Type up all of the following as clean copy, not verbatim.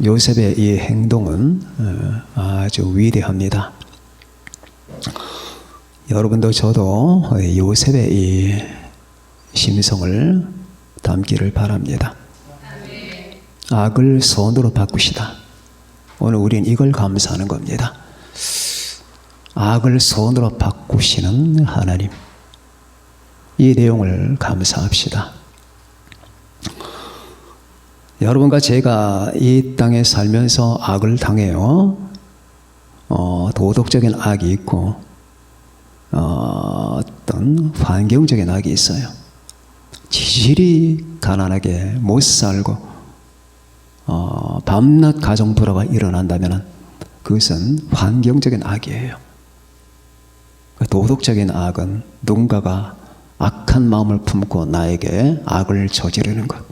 요셉의 이 행동은 아주 위대합니다. 여러분도 저도 요셉의 이 심성을 담기를 바랍니다. 악을 선으로 바꾸시다. 오늘 우리는 이걸 감사하는 겁니다. 악을 선으로 바꾸시는 하나님, 이 내용을 감사합시다. 여러분과 제가 이 땅에 살면서 악을 당해요. 도덕적인 악이 있고 어떤 환경적인 악이 있어요. 지질이 가난하게 못 살고 밤낮 가정 불화가 일어난다면 그것은 환경적인 악이에요. 도덕적인 악은 누군가가 악한 마음을 품고 나에게 악을 저지르는 것,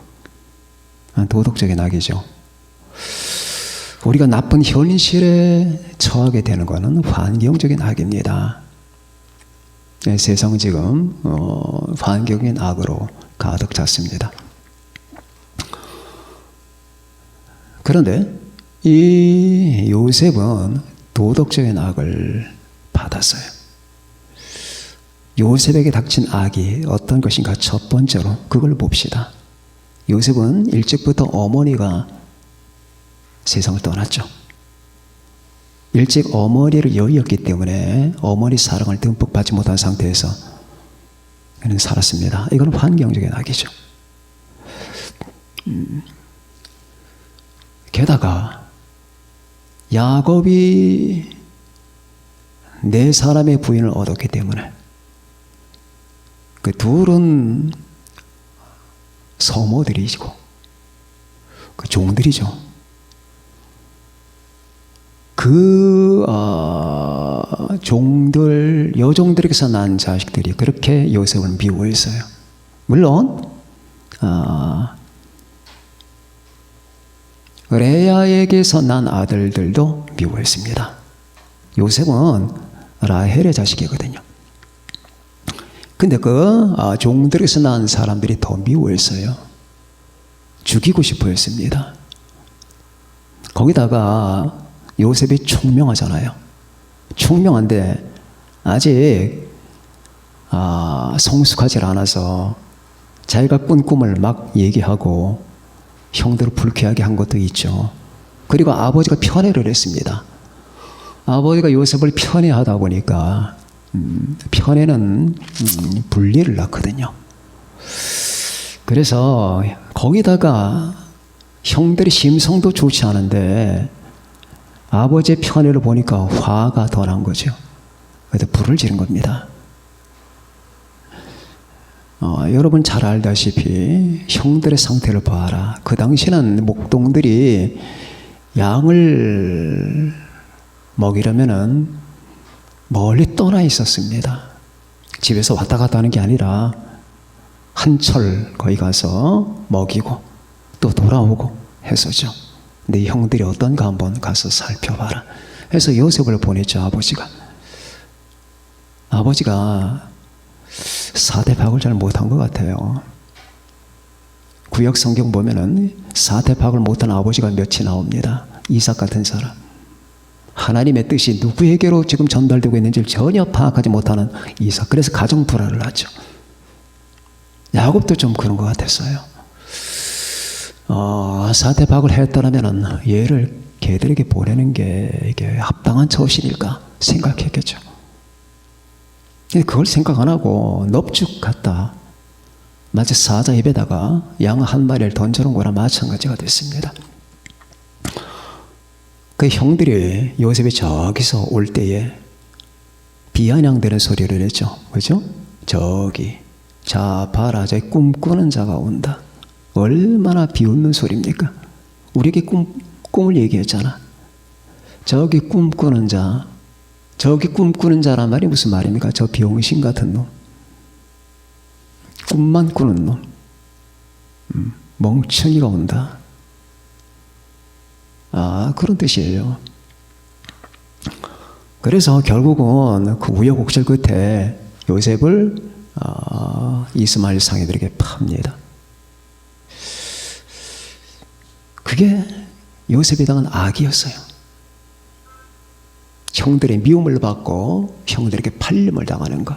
도덕적인 악이죠. 우리가 나쁜 현실에 처하게 되는 것은 환경적인 악입니다. 세상은 지금 환경적인 악으로 가득 찼습니다. 그런데 이 요셉은 도덕적인 악을 받았어요. 요셉에게 닥친 악이 어떤 것인가, 첫 번째로 그걸 봅시다. 요셉은 일찍부터 어머니가 세상을 떠났죠. 일찍 어머니를 여의었기 때문에 어머니 사랑을 듬뿍 받지 못한 상태에서 그는 살았습니다. 이건 환경적인 악이죠. 게다가 야곱이 네 사람의 부인을 얻었기 때문에 그 둘은 서모들이시고 그 종들이죠. 그 종들, 여종들에게서 난 자식들이 그렇게 요셉을 미워했어요. 물론 레아에게서 난 아들들도 미워했습니다. 요셉은 라헬의 자식이거든요. 근데 그 종들에게서 난 사람들이 더 미워했어요. 죽이고 싶어 했습니다. 거기다가 요셉이 총명하잖아요. 총명한데 아직 성숙하지 않아서 자기가 꾼 꿈을 막 얘기하고 형들을 불쾌하게 한 것도 있죠. 그리고 아버지가 편애를 했습니다. 아버지가 요셉을 편애하다 보니까 편애는 분리를 낳거든요. 그래서 거기다가 형들의 심성도 좋지 않은데 아버지의 편애를 보니까 화가 더 난 거죠. 그래서 불을 지른 겁니다. 여러분 잘 알다시피 형들의 상태를 봐라. 그 당시는 목동들이 양을 먹이려면은 멀리 떠나 있었습니다. 집에서 왔다 갔다 하는 게 아니라 한철 거기 가서 먹이고 또 돌아오고 했었죠. 근데 형들이 어떤가 한번 가서 살펴봐라. 해서 요셉을 보냈죠. 아버지가 사대박을 잘 못한 것 같아요. 구약 성경 보면은 사대박을 못한 아버지가 몇이 나옵니다. 이삭 같은 사람. 하나님의 뜻이 누구에게로 지금 전달되고 있는지를 전혀 파악하지 못하는 이삭. 그래서 가정 불화를 하죠. 야곱도 좀 그런 것 같았어요. 사대박을 했더라면 얘를 걔들에게 보내는 게 이게 합당한 처신일까 생각했겠죠. 그걸 생각 안 하고 넙죽 갔다 마치 사자 입에다가 양 한 마리를 던져놓은 거나 마찬가지가 됐습니다. 그 형들이 요셉이 저기서 올 때에 비아냥대는 소리를 했죠. 그죠? 저기 자 봐라, 저기 꿈꾸는 자가 온다. 얼마나 비웃는 소리입니까? 우리에게 꿈을 얘기했잖아. 저기 꿈꾸는 자, 저기 꿈꾸는 자란 말이 무슨 말입니까? 저 병신 같은 놈, 꿈만 꾸는 놈, 멍청이가 온다. 그런 뜻이에요. 그래서 결국은 그 우여곡절 끝에 요셉을 이스마엘 상인들에게 팝니다. 그게 요셉이 당한 악이었어요. 형들의 미움을 받고 형들에게 팔림을 당하는 것,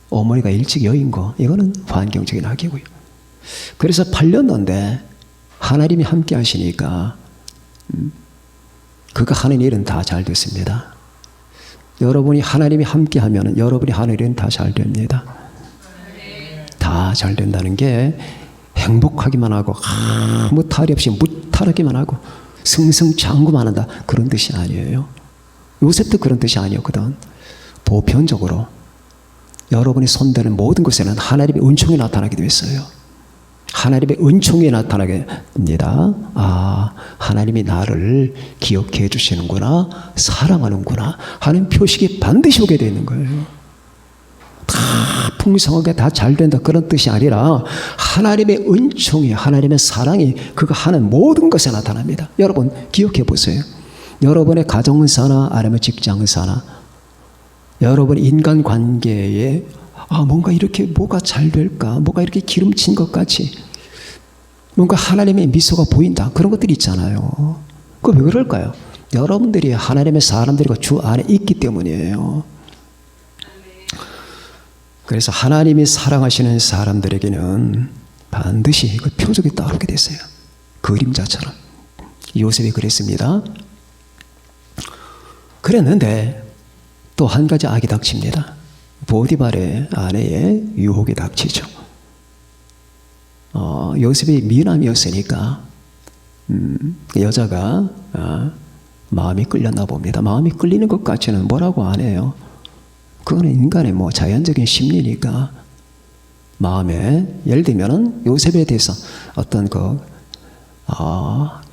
어머니가 일찍 여인 거, 이거는 환경적인 악이고요. 그래서 팔렸는데 하나님이 함께 하시니까 그가 하는 일은 다 잘 됐습니다. 여러분이 하나님이 함께 하면 여러분이 하는 일은 다 잘 됩니다. 다 잘 된다는 게 행복하기만 하고 아무 탈이 없이 무탈하기만 하고 승승장구만 한다, 그런 뜻이 아니에요. 요셉도 그런 뜻이 아니었거든. 보편적으로 여러분이 손대는 모든 것에는 하나님의 은총이 나타나기도 했어요. 하나님의 은총이 나타나게 됩니다. 아, 하나님이 나를 기억해 주시는구나, 사랑하는구나 하는 표식이 반드시 오게 되는 거예요. 다 풍성하게 다 잘 된다, 그런 뜻이 아니라 하나님의 은총이, 하나님의 사랑이 그가 하는 모든 것에 나타납니다. 여러분 기억해 보세요. 여러분의 가정사나 아니면 직장사나 여러분 인간관계에 뭔가 이렇게 뭐가 잘 될까, 뭐가 이렇게 기름진 것 같이 뭔가 하나님의 미소가 보인다, 그런 것들이 있잖아요. 그거 왜 그럴까요? 여러분들이 하나님의 사람들과 주 안에 있기 때문이에요. 그래서 하나님이 사랑하시는 사람들에게는 반드시 그 표적이 따르게 됐어요. 그림자처럼. 요셉이 그랬습니다. 그랬는데 또 한 가지 악이 닥칩니다. 보디발의 아내의 유혹이 닥치죠. 요셉이 미남이었으니까 여자가 마음이 끌렸나 봅니다. 마음이 끌리는 것 같지는 뭐라고 안 해요. 그거는 인간의 자연적인 심리니까 마음에, 예를 들면은 요셉에 대해서 어떤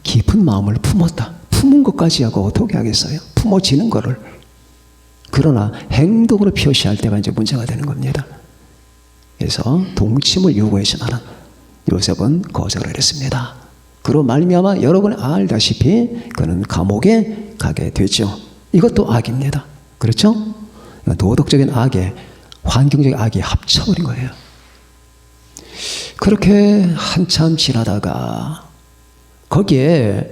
깊은 마음을 품었다. 품은 것까지 하고 어떻게 하겠어요? 품어지는 거를. 그러나 행동으로 표시할 때가 이제 문제가 되는 겁니다. 그래서 동침을 요구했지만 요셉은 거절을 했습니다. 그로 말미암아 여러분이 알다시피 그는 감옥에 가게 되죠. 이것도 악입니다. 그렇죠? 도덕적인 악에 환경적인 악이 합쳐버린 거예요. 그렇게 한참 지나다가 거기에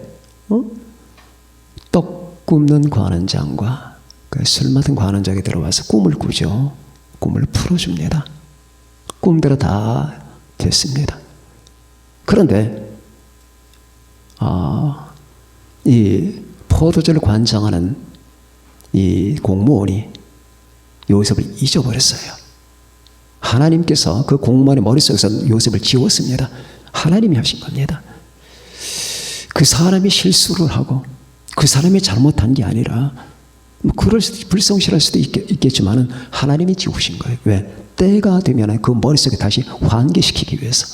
떡 굽는 관원장과 술 맡은 관원장이 들어와서 꿈을 꾸죠. 꿈을 풀어줍니다. 꿈대로 다 됐습니다. 그런데 이 포도주를 관장하는 이 공무원이 요셉을 잊어버렸어요. 하나님께서 그 공무원의 머릿속에서 요셉을 지웠습니다. 하나님이 하신 겁니다. 그 사람이 실수를 하고 그 사람이 잘못한 게 아니라 그럴 수도, 불성실할 수도 있겠지만 하나님이 지우신 거예요. 왜? 때가 되면 그 머릿속에 다시 환기시키기 위해서.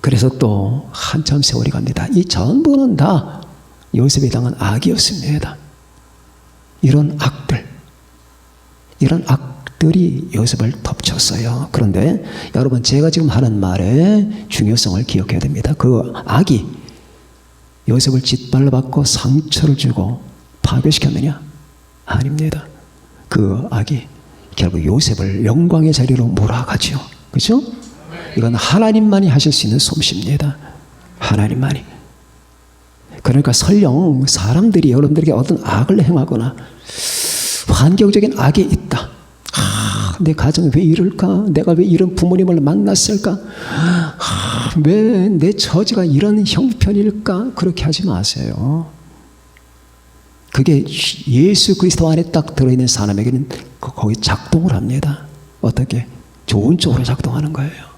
그래서 또 한참 세월이 갑니다. 이 전부는 다 요셉이 당한 악이었습니다. 이런 악들이 요셉을 덮쳤어요. 그런데 여러분, 제가 지금 하는 말의 중요성을 기억해야 됩니다. 그 악이 요셉을 짓밟고 상처를 주고 파괴시켰느냐? 아닙니다. 그 악이 결국 요셉을 영광의 자리로 몰아가죠. 그렇죠? 이건 하나님만이 하실 수 있는 솜씨입니다. 하나님만이. 그러니까 설령 사람들이 여러분들에게 어떤 악을 행하거나 환경적인 악이 있다. 내 가정이 왜 이럴까? 내가 왜 이런 부모님을 만났을까? 왜 내 처지가 이런 형편일까? 그렇게 하지 마세요. 그게 예수 그리스도 안에 딱 들어있는 사람에게는 거기 작동을 합니다. 어떻게? 좋은 쪽으로 작동하는 거예요.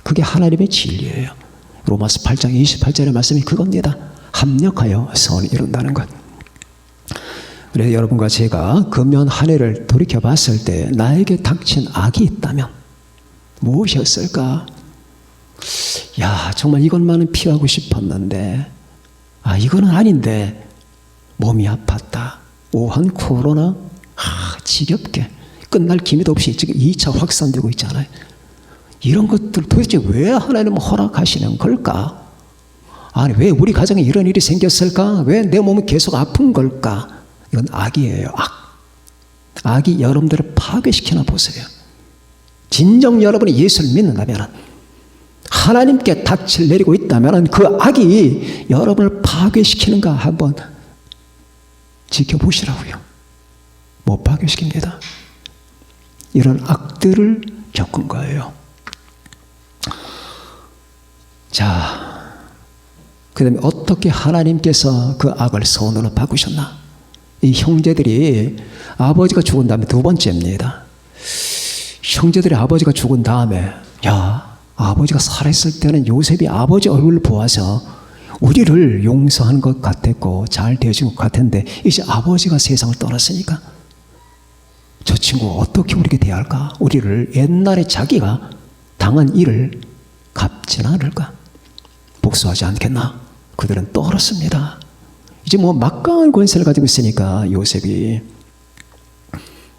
그게 하나님의 진리예요. 로마서 8장 28절의 말씀이 그겁니다. 합력하여 선을 이룬다는 것. 그래서 여러분과 제가 금년 한 해를 돌이켜봤을 때 나에게 닥친 악이 있다면 무엇이었을까? 정말 이것만은 피하고 싶었는데 이거는 아닌데 몸이 아팠다. 오한 코로나 지겹게 끝날 기미도 없이 지금 2차 확산되고 있잖아요. 이런 것들 도대체 왜 하나님은 허락하시는 걸까? 왜 우리 가정에 이런 일이 생겼을까? 왜 내 몸은 계속 아픈 걸까? 이건 악이에요. 악이 여러분들을 파괴시키나 보세요. 진정 여러분이 예수를 믿는다면 하나님께 닻을 내리고 있다면 그 악이 여러분을 파괴시키는가 한번 지켜보시라고요. 못 파괴시킵니다. 이런 악들을 겪은 거예요. 자, 그 다음에 어떻게 하나님께서 그 악을 선으로 바꾸셨나? 이 형제들이 아버지가 죽은 다음에 두 번째입니다. 형제들이 아버지가 죽은 다음에 야, 아버지가 살아있을 때는 요셉이 아버지 얼굴을 보아서 우리를 용서한 것 같았고 잘 되어준 것 같은데 이제 아버지가 세상을 떠났으니까 저 친구 어떻게 우리에게 대할까? 우리를 옛날에 자기가 당한 일을 갚지는 않을까? 복수하지 않겠나? 그들은 떨었습니다. 이제 뭐 막강한 권세를 가지고 있으니까 요셉이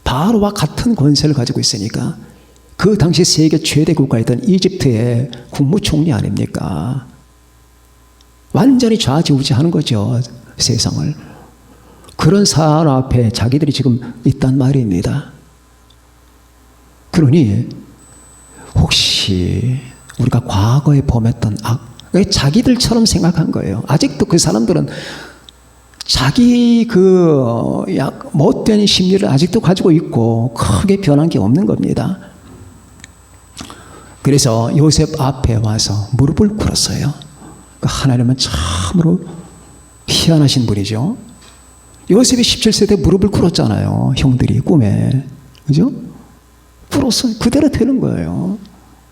바로와 같은 권세를 가지고 있으니까 그 당시 세계 최대 국가였던 이집트의 국무총리 아닙니까? 완전히 좌지우지하는 거죠, 세상을. 그런 사람 앞에 자기들이 지금 있단 말입니다. 그러니 혹시 우리가 과거에 범했던 악, 자기들처럼 생각한 거예요. 아직도 그 사람들은 자기 그 못된 심리를 아직도 가지고 있고 크게 변한 게 없는 겁니다. 그래서 요셉 앞에 와서 무릎을 꿇었어요. 하나님은 참으로 희한하신 분이죠. 요셉이 17세 때 무릎을 꿇었잖아요. 형들이 꿈에. 그죠? 꿇었어요. 그대로 되는 거예요.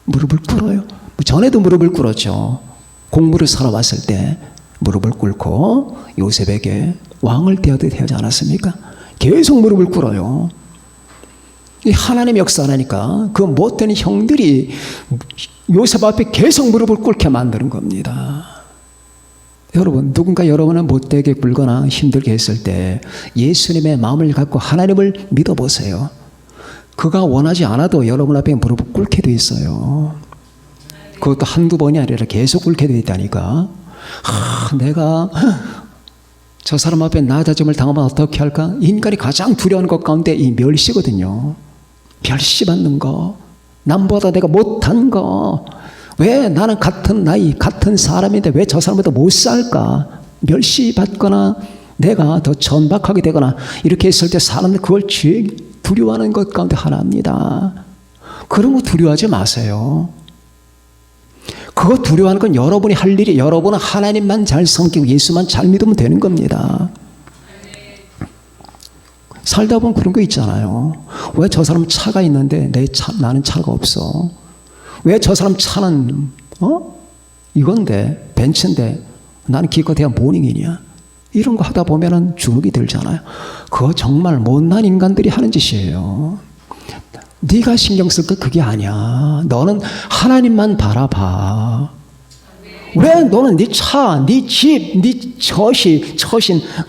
무릎을 꿇어요. 전에도 무릎을 꿇었죠. 공부를 사러 왔을 때 무릎을 꿇고 요셉에게 왕을 대하듯 하지 않았습니까? 계속 무릎을 꿇어요. 이 하나님 역사라니까 그 못된 형들이 요셉 앞에 계속 무릎을 꿇게 만드는 겁니다. 여러분, 누군가 여러분은 못되게 굴거나 힘들게 했을 때 예수님의 마음을 갖고 하나님을 믿어보세요. 그가 원하지 않아도 여러분 앞에 무릎을 꿇게 돼 있어요. 그것도 한두 번이 아니라 계속 꿇게 돼 있다니까. 내가 저 사람 앞에 낮아짐을 당하면 어떻게 할까? 인간이 가장 두려워하는 것 가운데 이 멸시거든요. 멸시받는 거, 남보다 내가 못한 거, 왜 나는 같은 나이, 같은 사람인데 왜 저 사람보다 못 살까? 멸시받거나 내가 더 천박하게 되거나 이렇게 했을 때 사람들 그걸 두려워하는 것 가운데 하나입니다. 그런 거 두려워하지 마세요. 그거 두려워하는 건 여러분이 할 일이, 여러분은 하나님만 잘 섬기고 예수만 잘 믿으면 되는 겁니다. 살다 보면 그런 거 있잖아요. 왜 저 사람 차가 있는데 나는 차가 없어? 왜 저 사람 차는 이건데 벤츠인데 나는 기껏해야 모닝이냐? 이런 거 하다 보면은 주눅이 들잖아요. 그거 정말 못난 인간들이 하는 짓이에요. 네가 신경 쓸 거 그게 아니야. 너는 하나님만 바라봐. 왜 너는 네 차, 네 집, 네 처신,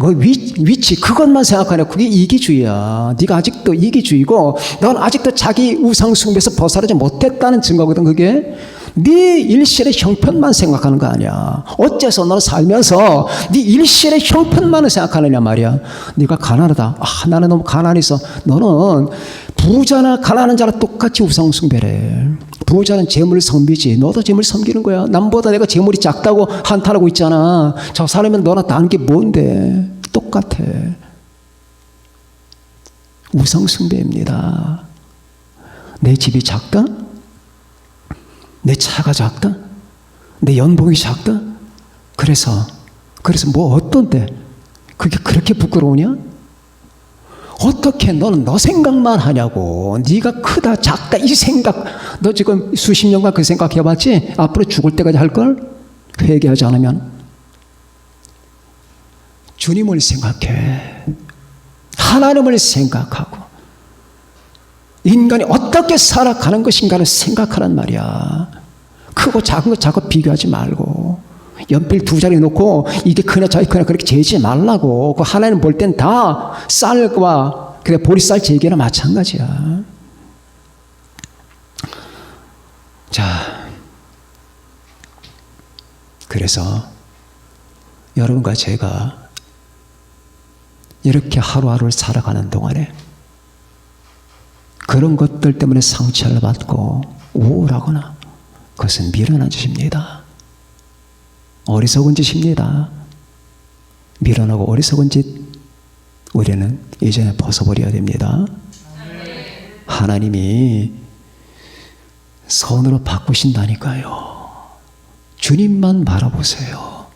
그 위치 그것만 생각하냐? 그게 이기주의야. 네가 아직도 이기주의고 넌 아직도 자기 우상 숭배에서 벗어나지 못했다는 증거거든. 그게 네 일실의 형편만 생각하는 거 아니야. 어째서 너는 살면서 네 일실의 형편만을 생각하느냐 말이야. 네가 가난하다. 나는 너무 가난해서. 너는 부자나 가난한 자랑 똑같이 우상 숭배를 해. 부자는 재물을 섬기지. 너도 재물 섬기는 거야. 남보다 내가 재물이 작다고 한탄하고 있잖아. 저 사람은 너나 다른 게 뭔데? 똑같아. 우상 숭배입니다. 내 집이 작다? 내 차가 작다? 내 연봉이 작다? 그래서 뭐 어떤데? 그게 그렇게 부끄러우냐? 어떻게 너는 너 생각만 하냐고. 네가 크다 작다 이 생각. 너 지금 수십 년간 그 생각 해봤지? 앞으로 죽을 때까지 할걸? 회개하지 않으면. 주님을 생각해. 하나님을 생각하고 인간이 어떻게 살아가는 것인가를 생각하란 말이야. 크고 작은 거 자꾸 비교하지 말고 연필 두 자리 놓고 이게 크냐 저게 크냐 그렇게 재지 말라고. 그 하나님 볼 땐 다 쌀과 그래 보리쌀 재기나 마찬가지야. 자, 그래서 여러분과 제가 이렇게 하루하루를 살아가는 동안에 그런 것들 때문에 상처를 받고 우울하거나 그것은 미련한 짓입니다. 어리석은 짓입니다. 미련하고 어리석은 짓 우리는 이전에 벗어버려야 됩니다. 하나님이 선으로 바꾸신다니까요. 주님만 바라보세요.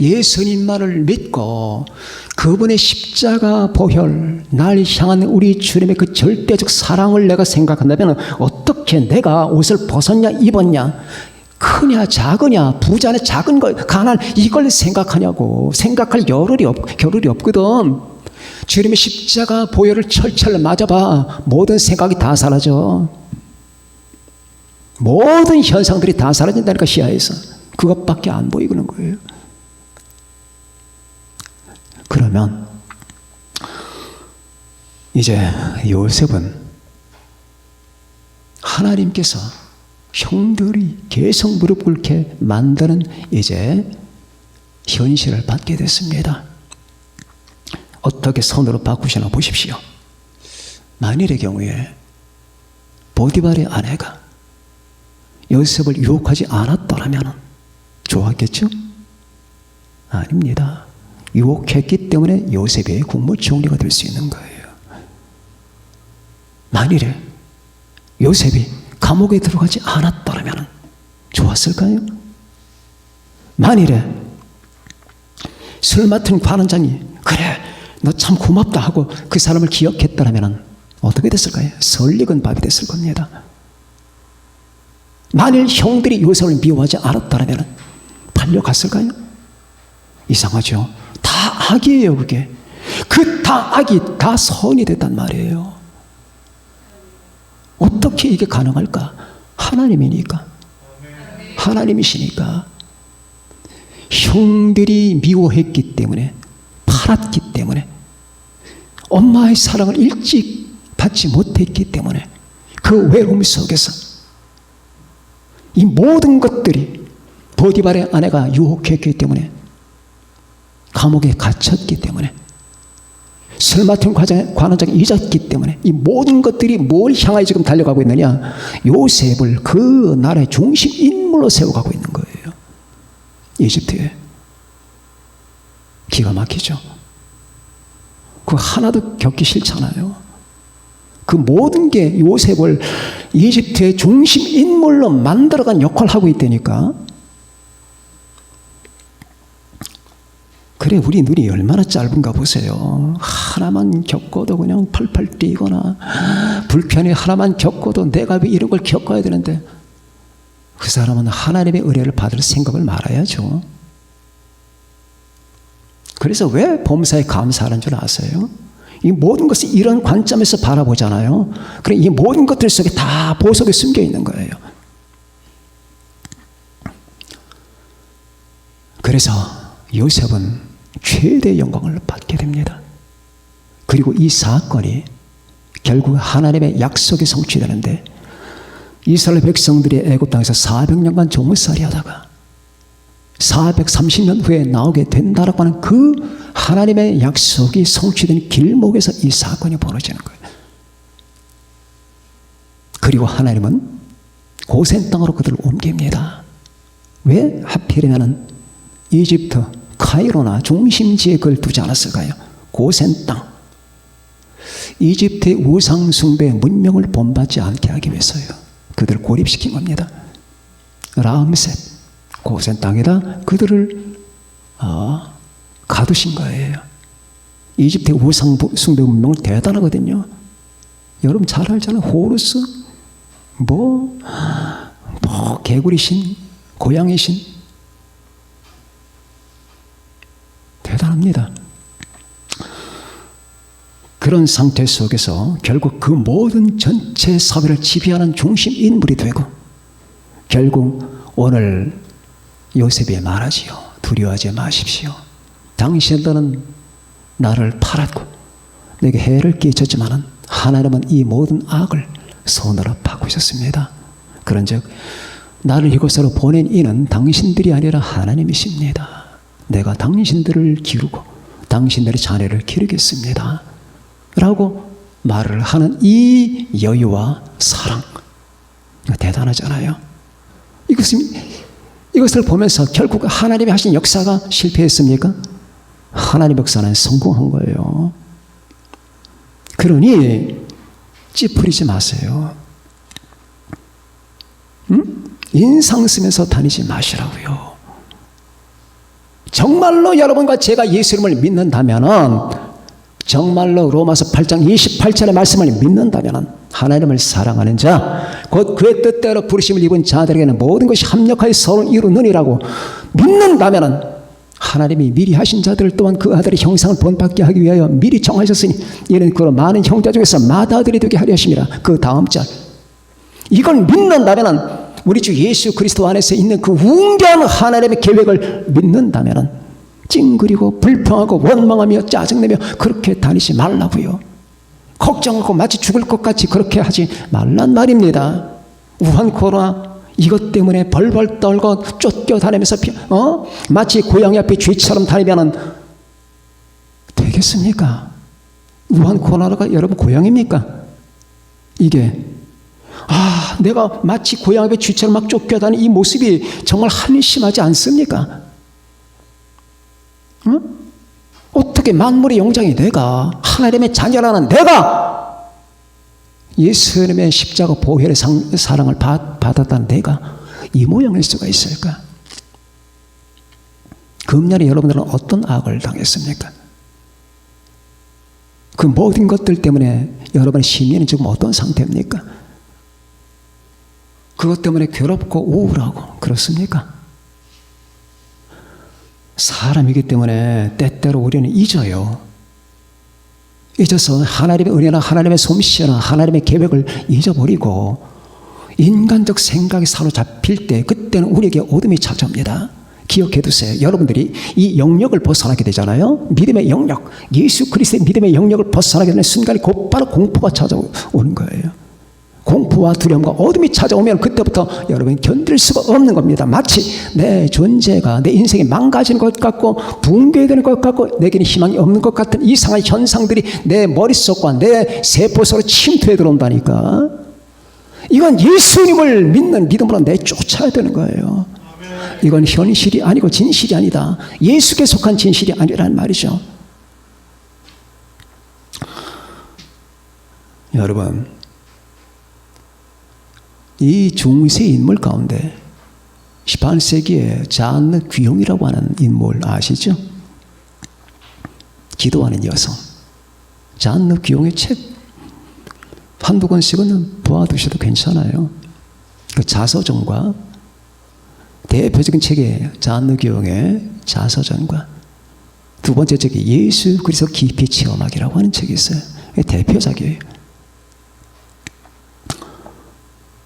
예수님만을 믿고 그분의 십자가 보혈, 날 향한 우리 주님의 그 절대적 사랑을 내가 생각한다면 어떻게 내가 옷을 벗었냐 입었냐, 크냐 작으냐, 부자냐 작은 것, 가난, 이걸 생각하냐고. 생각할 겨를이 없거든. 주님의 십자가 보혈을 철철 맞아봐. 모든 생각이 다 사라져. 모든 현상들이 다 사라진다니까, 시야에서. 그것밖에 안 보이는 거예요. 그러면 이제 요셉은 하나님께서 형들이 계속 무릎 꿇게 만드는 이제 현실을 받게 됐습니다. 어떻게 선으로 바꾸시나 보십시오. 만일의 경우에 보디발의 아내가 요셉을 유혹하지 않았더라면 좋았겠죠? 아닙니다. 유혹했기 때문에 요셉이 국무총리가 될 수 있는 거예요. 만일에 요셉이 감옥에 들어가지 않았더라면 좋았을까요? 만일에 술 맡은 관원장이 그래 너 참 고맙다 하고 그 사람을 기억했더라면 어떻게 됐을까요? 설익은 밥이 됐을 겁니다. 만일 형들이 요셉을 미워하지 않았더라면 팔려갔을까요? 이상하죠. 다 악이에요. 그게 그 다 악이 다 선이 됐단 말이에요. 어떻게 이게 가능할까? 하나님이니까. 하나님이시니까. 형들이 미워했기 때문에, 팔았기 때문에, 엄마의 사랑을 일찍 받지 못했기 때문에 그 외로움 속에서 이 모든 것들이 보디발의 아내가 유혹했기 때문에, 감옥에 갇혔기 때문에, 술 맡은 관원장이 잊었기 때문에 이 모든 것들이 뭘 향하여 지금 달려가고 있느냐? 요셉을 그 나라의 중심 인물로 세워가고 있는 거예요. 이집트에. 기가 막히죠. 그거 하나도 겪기 싫잖아요. 그 모든 게 요셉을 이집트의 중심 인물로 만들어간 역할을 하고 있다니까. 그래, 우리 눈이 얼마나 짧은가 보세요. 하나만 겪어도 그냥 펄펄 뛰거나, 불편이 하나만 겪어도 내가 왜 이런 걸 겪어야 되는데, 그 사람은 하나님의 은혜를 받을 생각을 말아야죠. 그래서 왜 범사에 감사하는 줄 아세요? 이 모든 것을 이런 관점에서 바라보잖아요. 그래, 이 모든 것들 속에 다 보석이 숨겨 있는 거예요. 그래서 요셉은 최대의 영광을 받게 됩니다. 그리고 이 사건이 결국 하나님의 약속이 성취되는데, 이스라엘 백성들이 애굽 땅에서 400년간 종살이 하다가 430년 후에 나오게 된다라고 하는 그 하나님의 약속이 성취된 길목에서 이 사건이 벌어지는 거예요. 그리고 하나님은 고센 땅으로 그들을 옮깁니다. 왜 하필이면 이집트 카이로나 중심지에 그걸 두지 않았을까요? 고센 땅. 이집트의 우상 숭배 문명을 본받지 않게 하기 위해서요. 그들을 고립시킨 겁니다. 라암셋 고센 땅에다 그들을 가두신 거예요. 이집트의 우상 숭배 문명은 대단하거든요. 여러분 잘 알잖아요. 호루스, 개구리신, 고양이신, 대단합니다. 그런 상태 속에서 결국 그 모든 전체 사회를 지배하는 중심 인물이 되고, 결국 오늘 요셉이 말하지요. 두려워하지 마십시오. 당신들은 나를 팔았고 내게 해를 끼쳤지만 하나님은 이 모든 악을 선으로 바꾸셨습니다. 그런즉 나를 이곳으로 보낸 이는 당신들이 아니라 하나님이십니다. 내가 당신들을 기르고 당신들의 자녀를 기르겠습니다. 라고 말을 하는 이 여유와 사랑, 대단하잖아요. 이것을 보면서 결국 하나님이 하신 역사가 실패했습니까? 하나님의 역사는 성공한 거예요. 그러니 찌푸리지 마세요. 인상 쓰면서 다니지 마시라고요. 정말로 여러분과 제가 예수 이름을 믿는다면, 정말로 로마서 8장 28절의 말씀을 믿는다면, 하나님을 사랑하는 자, 곧 그의 뜻대로 부르심을 입은 자들에게는 모든 것이 합력하여 서로 이루느니라고 믿는다면, 하나님이 미리 하신 자들 또한 그 아들의 형상을 본받게 하기 위하여 미리 정하셨으니 이는 그 많은 형제 중에서 맏아들이 되게 하려 하심이라. 그 다음 절, 이걸 믿는다면, 우리 주 예수 그리스도 안에서 있는 그 웅변 하나님의 계획을 믿는다면 찡그리고 불평하고 원망하며 짜증내며 그렇게 다니지 말라고요. 걱정하고 마치 죽을 것 같이 그렇게 하지 말란 말입니다. 우한 코로나 이것 때문에 벌벌 떨고 쫓겨다니면서 마치 고양이 앞에 쥐처럼 다니면 되겠습니까? 우한 코로나가 여러분 고양입니까? 이게 내가 마치 고양이 앞에 쥐처럼 막 쫓겨다니는 이 모습이 정말 한심하지 않습니까? 어떻게 만물의 영장이 내가, 하나님의 자녀라는 내가, 예수님의 십자가 보혈의 사랑을 받았다는 내가 이 모양일 수가 있을까? 금년에 여러분들은 어떤 악을 당했습니까? 그 모든 것들 때문에 여러분의 심리는 지금 어떤 상태입니까? 그것 때문에 괴롭고 우울하고 그렇습니까? 사람이기 때문에 때때로 우리는 잊어요. 잊어서 하나님의 은혜나 하나님의 솜씨나 하나님의 계획을 잊어버리고 인간적 생각에 사로잡힐 때, 그때는 우리에게 어둠이 찾아옵니다. 기억해 두세요. 여러분들이 이 영역을 벗어나게 되잖아요. 믿음의 영역, 예수 그리스도의 믿음의 영역을 벗어나게 되는 순간에 곧바로 공포가 찾아오는 거예요. 공포와 두려움과 어둠이 찾아오면 그때부터 여러분이 견딜 수가 없는 겁니다. 마치 내 존재가, 내 인생이 망가지는 것 같고 붕괴되는 것 같고 내게는 희망이 없는 것 같은 이상한 현상들이 내 머릿속과 내 세포 속으로 침투해 들어온다니까. 이건 예수님을 믿는 믿음으로 내쫓아야 되는 거예요. 이건 현실이 아니고 진실이 아니다. 예수께 속한 진실이 아니라는 말이죠. 여러분, 이 중세 인물 가운데 18세기에 잔느 귀용이라고 하는 인물 아시죠? 기도하는 여성. 잔느 귀용의 책 한두 권씩은 보아두셔도 괜찮아요. 그 자서전과 대표적인 책이 잔느 귀용의 자서전과 두 번째 책이 예수 그리스도 깊이 체험하기라고 하는 책이 있어요. 대표작이에요.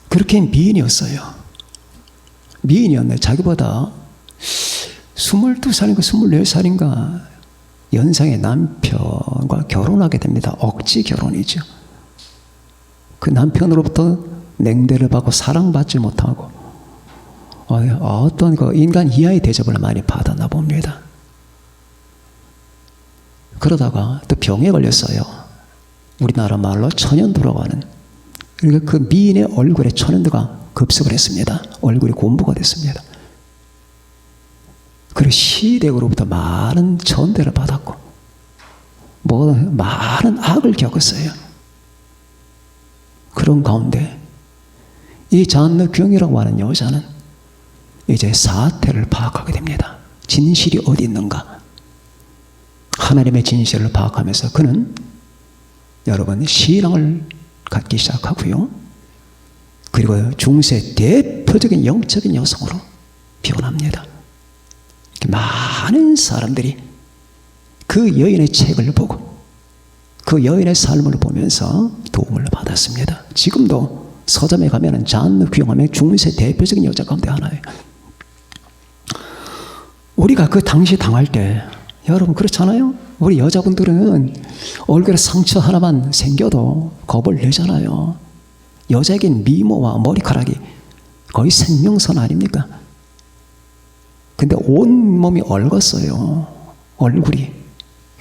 그렇게 미인이었어요. 미인이었네. 자기보다 22살인가 24살인가 연상의 남편과 결혼하게 됩니다. 억지 결혼이죠. 그 남편으로부터 냉대를 받고 사랑받지 못하고 어떤 그 인간 이하의 대접을 많이 받았나 봅니다. 그러다가 또 병에 걸렸어요. 우리나라 말로 천연두라고 하는. 그러니까 그 미인의 얼굴에 천연두가 급습을 했습니다. 얼굴이 곰부가 됐습니다. 그리고 시댁으로부터 많은 전대를 받았고 많은 악을 겪었어요. 그런 가운데 이 잔느 귀용이라고 하는 여자는 이제 사태를 파악하게 됩니다. 진실이 어디 있는가? 하나님의 진실을 파악하면서 그는 여러분 신앙을 갖기 시작하고요. 그리고 중세 대표적인 영적인 여성으로 변합니다. 많은 사람들이 그 여인의 책을 보고 그 여인의 삶을 보면서 도움을 받았습니다. 지금도 서점에 가면 잔느 귀용하면 중세 대표적인 여자 가운데 하나예요. 우리가 그 당시 당할 때 여러분 그렇잖아요? 우리 여자분들은 얼굴에 상처 하나만 생겨도 겁을 내잖아요. 여자에겐 미모와 머리카락이 거의 생명선 아닙니까? 근데 온 몸이 얼었어요. 얼굴이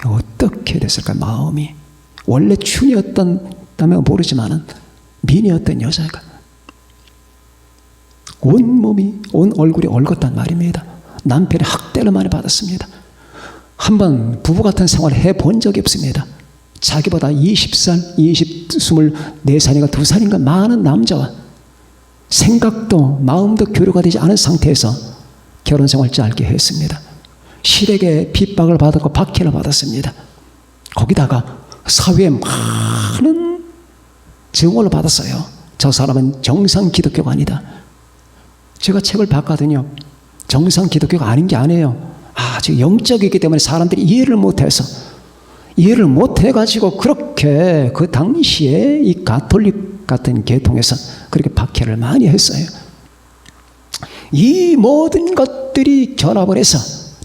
어떻게 됐을까? 마음이 원래 춘이었다면 모르지만은 미인이었던 여자가 온몸이, 온 얼굴이 얼었단 말입니다. 남편의 학대를 많이 받았습니다. 한번 부부 같은 생활을 해본 적이 없습니다. 자기보다 20살, 24살인가 2살인가 많은 남자와 생각도 마음도 교류가 되지 않은 상태에서 결혼 생활 짧게 했습니다. 실에게 핍박을 받았고 박해를 받았습니다. 거기다가 사회에 많은 증오를 받았어요. 저 사람은 정상 기독교가 아니다. 제가 책을 봤거든요. 정상 기독교가 아닌 게 아니에요. 아주 영적이기 때문에 사람들이 이해를 못해가지고 그렇게 그 당시에 이 가톨릭 같은 계통에서 그렇게 박해를 많이 했어요. 이 모든 것들이 결합을 해서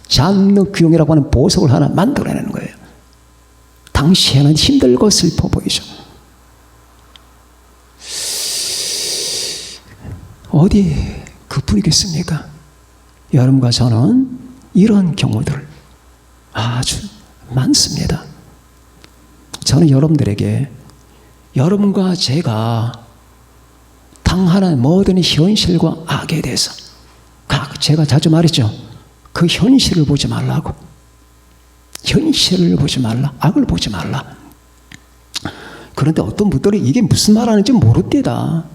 장르 규용이라고 하는 보석을 하나 만들어내는 거예요. 당시에는 힘들고 슬퍼 보이죠. 어디 그뿐이겠습니까? 여러분과 저는 이런 경우들 아주 많습니다. 저는 여러분들에게 여러분과 제가 당하는 모든 현실과 악에 대해서 제가 자주 말했죠. 그 현실을 보지 말라고. 현실을 보지 말라. 악을 보지 말라. 그런데 어떤 분들은 이게 무슨 말하는지 모릅니다.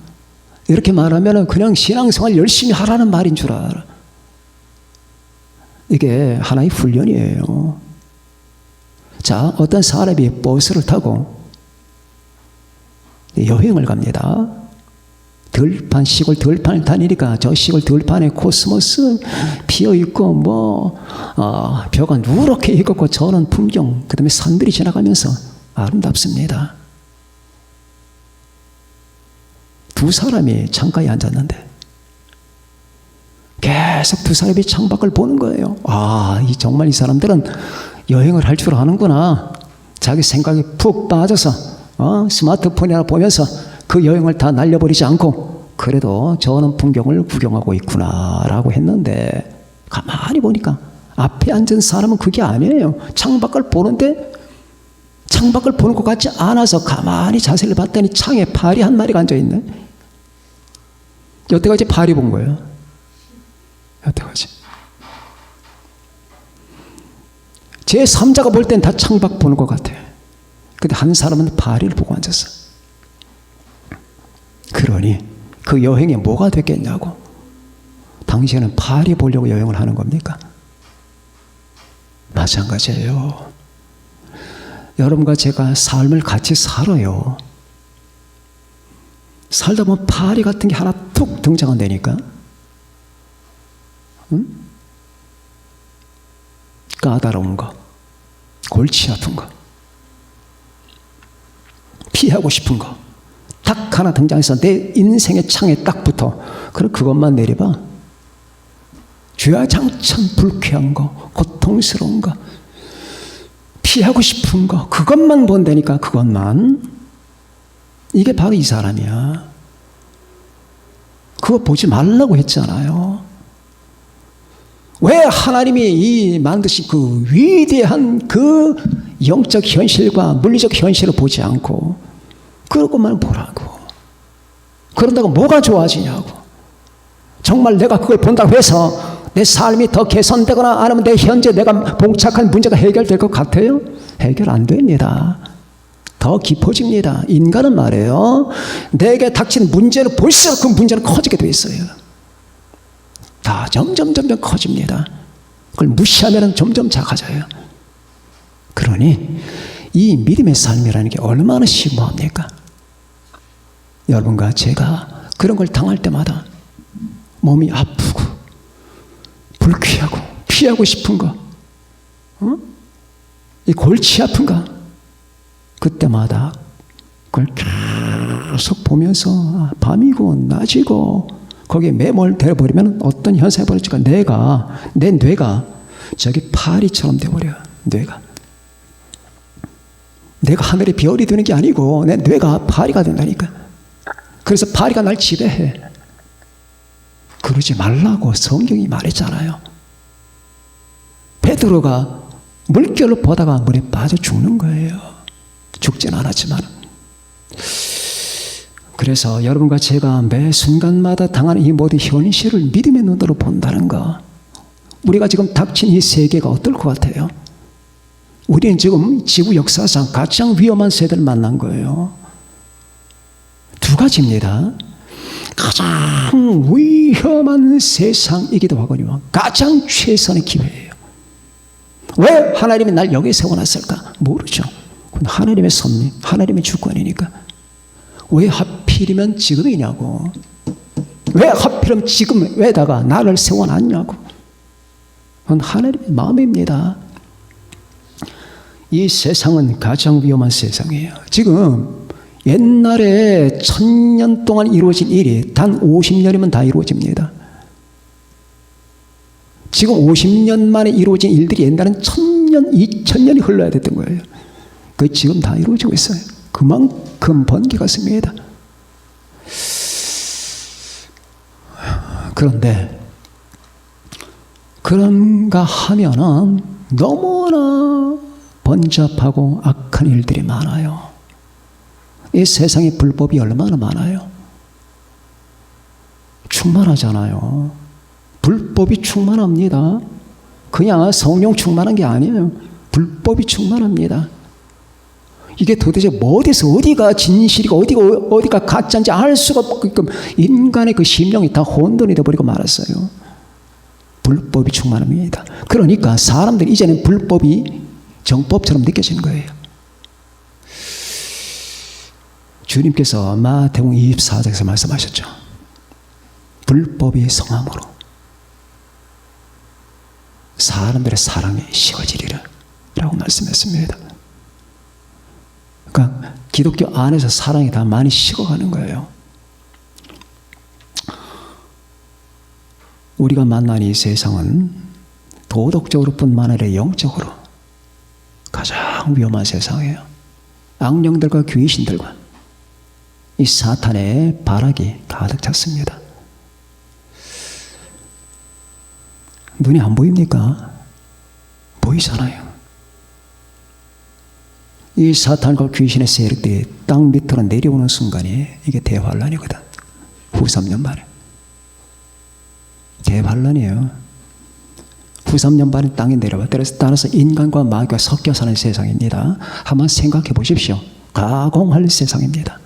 이렇게 말하면 그냥 신앙생활 열심히 하라는 말인 줄 알아. 이게 하나의 훈련이에요. 자, 어떤 사람이 버스를 타고 여행을 갑니다. 시골 들판을 다니니까 저 시골 들판에 코스모스 피어있고 벼가 누렇게 익었고 저런 풍경, 그 다음에 산들이 지나가면서 아름답습니다. 두 사람이 창가에 앉았는데 계속 두 사람이 창밖을 보는 거예요. 정말 이 사람들은 여행을 할 줄 아는구나. 자기 생각에 푹 빠져서 스마트폰이나 보면서 그 여행을 다 날려버리지 않고 그래도 저는 풍경을 구경하고 있구나 라고 했는데 가만히 보니까 앞에 앉은 사람은 그게 아니에요. 창밖을 보는데 창밖을 보는 것 같지 않아서 가만히 자세를 봤더니 창에 파리 한 마리가 앉아있네. 여태까지 파리 본 거예요. 여태까지. 제 3자가 볼 땐 다 창밖 보는 것 같아요. 근데 한 사람은 파리를 보고 앉았어. 그러니 그 여행이 뭐가 됐겠냐고. 당신은 파리 보려고 여행을 하는 겁니까? 마찬가지예요. 여러분과 제가 삶을 같이 살아요. 살다 보면 파리 같은 게 하나 툭 등장한다니까. 까다로운 거, 골치 아픈 거, 피하고 싶은 거 딱 하나 등장해서 내 인생의 창에 딱 붙어. 그럼 그것만 내려봐. 주야장천 불쾌한 거, 고통스러운 거, 피하고 싶은 거, 그것만 본다니까. 그것만. 이게 바로 이 사람이야. 그거 보지 말라고 했잖아요. 왜 하나님이 이 만드신 그 위대한 그 영적 현실과 물리적 현실을 보지 않고 그것만 보라고. 그런다고 뭐가 좋아지냐고. 정말 내가 그걸 본다고 해서 내 삶이 더 개선되거나 아니면 내 현재 내가 봉착한 문제가 해결될 것 같아요? 해결 안 됩니다. 더 깊어집니다. 인간은 말이에요. 내게 닥친 문제를 볼수록 그 문제는 커지게 돼 있어요. 다 점점 커집니다. 그걸 무시하면 점점 작아져요. 그러니 이 믿음의 삶이라는 게 얼마나 심오합니까? 여러분과 제가 그런 걸 당할 때마다 몸이 아프고 불쾌하고 피하고 싶은 거, 이 골치 아픈 거, 그때마다 그걸 계속 보면서 밤이고 낮이고 거기에 매몰되어 버리면 어떤 현상이 벌어질까? 내 뇌가 저기 파리처럼 돼버려요. 내가 하늘에 별이 되는 게 아니고 내 뇌가 파리가 된다니까. 그래서 파리가 날 지배해. 그러지 말라고 성경이 말했잖아요. 베드로가 물결을 보다가 물에 빠져 죽는 거예요. 죽진 않았지만. 그래서 여러분과 제가 매 순간마다 당하는 이 모든 현실을 믿음의 눈으로 본다는 거, 우리가 지금 닥친 이 세계가 어떨 것 같아요? 우리는 지금 지구 역사상 가장 위험한 세대를 만난 거예요. 두 가지입니다. 가장 위험한 세상이기도 하거든요. 가장 최선의 기회예요. 왜 하나님이 날 여기에 세워놨을까? 모르죠. 그건 하나님의 섭리, 하나님의 주권이니까. 왜 하필이면 지금이냐고. 왜 하필이면 지금에다가 나를 세워놨냐고. 그건 하나님의 마음입니다. 이 세상은 가장 위험한 세상이에요. 지금 옛날에 1000년 동안 이루어진 일이 단 50년이면 다 이루어집니다. 지금 50년 만에 이루어진 일들이 옛날엔 1000년, 2000년이 흘러야 됐던 거예요. 그게 지금 다 이루어지고 있어요. 그만큼 번개가 씁니다. 그런데 그런가 하면은 너무나 번잡하고 악한 일들이 많아요. 이 세상에 불법이 얼마나 많아요. 충만하잖아요. 불법이 충만합니다. 그냥 성령 충만한 게 아니에요. 불법이 충만합니다. 이게 도대체 뭐 어디서 어디가 진실이고 어디가 가짜인지 알 수가 없게끔 인간의 그 심령이 다 혼돈이 되어버리고 말았어요. 불법이 충만합니다. 그러니까 사람들이 이제는 불법이 정법처럼 느껴지는 거예요. 주님께서 마태복음 24장에서 말씀하셨죠. 불법이 성함으로 사람들의 사랑이 식어지리라 라고 말씀했습니다. 그러니까 기독교 안에서 사랑이 다 많이 식어가는 거예요. 우리가 만난 이 세상은 도덕적으로 뿐만 아니라 영적으로 가장 위험한 세상이에요. 악령들과 귀신들과 이 사탄의 발악이 가득 찼습니다. 눈이 안 보입니까? 보이잖아요. 이 사탄과 귀신의 세력들이 땅 밑으로 내려오는 순간이 이게 대환란이거든. 후 3년 만에. 대환란이에요. 후 3년 만에 땅에 내려와. 따라서 인간과 마귀가 섞여 사는 세상입니다. 한번 생각해 보십시오. 가공할 세상입니다.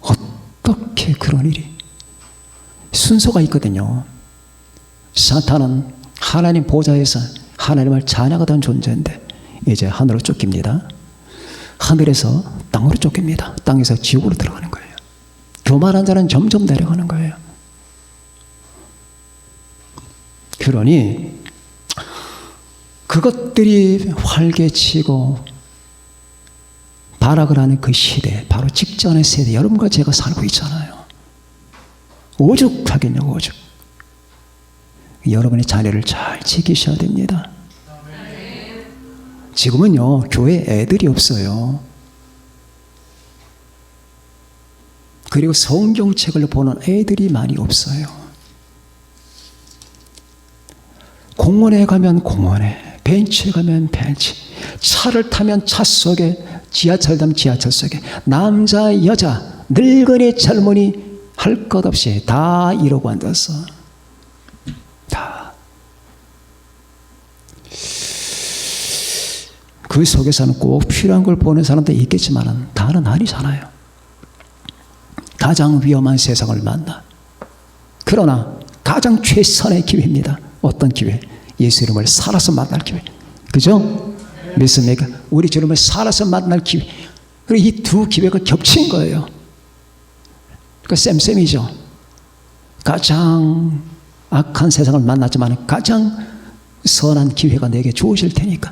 어떻게 그런 일이? 순서가 있거든요. 사탄은 하나님 보좌에서 하나님을 찬양하던 존재인데 이제 하늘로 쫓깁니다. 하늘에서 땅으로 쫓깁니다. 땅에서 지옥으로 들어가는 거예요. 교만한 자는 점점 내려가는 거예요. 그러니 그것들이 활개치고 발악을 하는 그 시대, 바로 직전의 세대, 여러분과 제가 살고 있잖아요. 오죽하겠냐고, 오죽. 여러분의 자리를 잘 지키셔야 됩니다. 지금은요, 교회 애들이 없어요. 그리고 성경책을 보는 애들이 많이 없어요. 공원에 가면 공원에, 벤치에 가면 벤치, 차를 타면 차 속에, 지하철 타면 지하철 속에, 남자, 여자, 늙은이, 젊은이 할 것 없이 다 이러고 앉았어. 다. 그 속에서는 꼭 필요한 걸 보는 사람도 있겠지만 다는 아니잖아요. 가장 위험한 세상을 만나. 그러나 가장 최선의 기회입니다. 어떤 기회? 예수 이름을 살아서 만날 기회. 그죠? 믿습니까? 우리 주님을 살아서 만날 기회. 그리고 이 두 기회가 겹친 거예요. 그러니까 쌤쌤이죠. 가장 악한 세상을 만났지만 가장 선한 기회가 내게 주어질 테니까.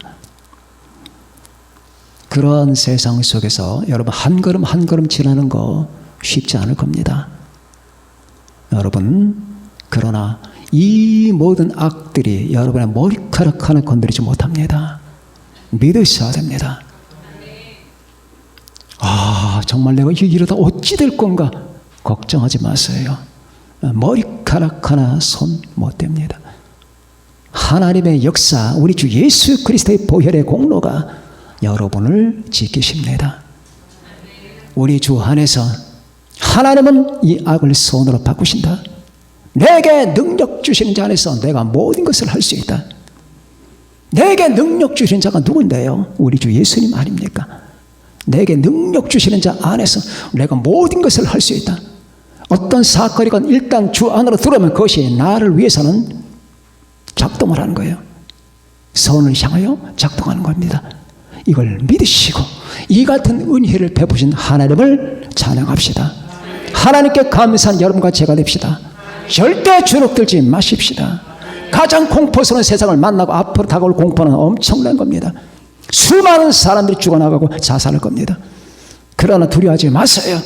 그런 세상 속에서 여러분 한 걸음 한 걸음 지나는 거 쉽지 않을 겁니다. 여러분, 그러나 이 모든 악들이 여러분의 머리카락 하나 건드리지 못합니다. 믿으셔야 됩니다. 아, 정말 내가 이러다 어찌 될 건가? 걱정하지 마세요. 머리카락 하나 손 못 댑니다. 하나님의 역사, 우리 주 예수 그리스도의 보혈의 공로가 여러분을 지키십니다. 우리 주 안에서 하나님은 이 악을 선으로 바꾸신다. 내게 능력 주시는 자 안에서 내가 모든 것을 할 수 있다. 내게 능력 주시는 자가 누군데요? 우리 주 예수님 아닙니까? 내게 능력 주시는 자 안에서 내가 모든 것을 할 수 있다. 어떤 사건이건 일단 주 안으로 들어오면 그것이 나를 위해서는 작동을 하는 거예요. 선을 향하여 작동하는 겁니다. 이걸 믿으시고 이 같은 은혜를 베푸신 하나님을 찬양합시다. 하나님께 감사한 여러분과 제가 됩시다. 절대 주눅들지 마십시다. 가장 공포스러운 세상을 만나고 앞으로 다가올 공포는 엄청난 겁니다. 수많은 사람들이 죽어나가고 자살할 겁니다. 그러나 두려워하지 마세요.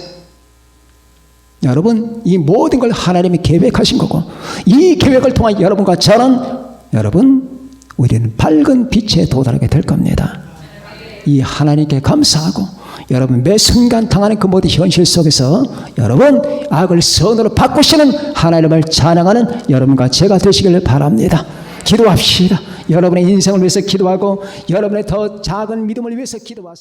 여러분, 이 모든 걸 하나님이 계획하신 거고 이 계획을 통한 여러분과 저는 우리는 밝은 빛에 도달하게 될 겁니다. 이 하나님께 감사하고 여러분 매 순간 당하는 그 모든 현실 속에서 여러분 악을 선으로 바꾸시는 하나님을 찬양하는 여러분과 제가 되시길 바랍니다. 기도합시다. 여러분의 인생을 위해서 기도하고 여러분의 더 작은 믿음을 위해서 기도하세요.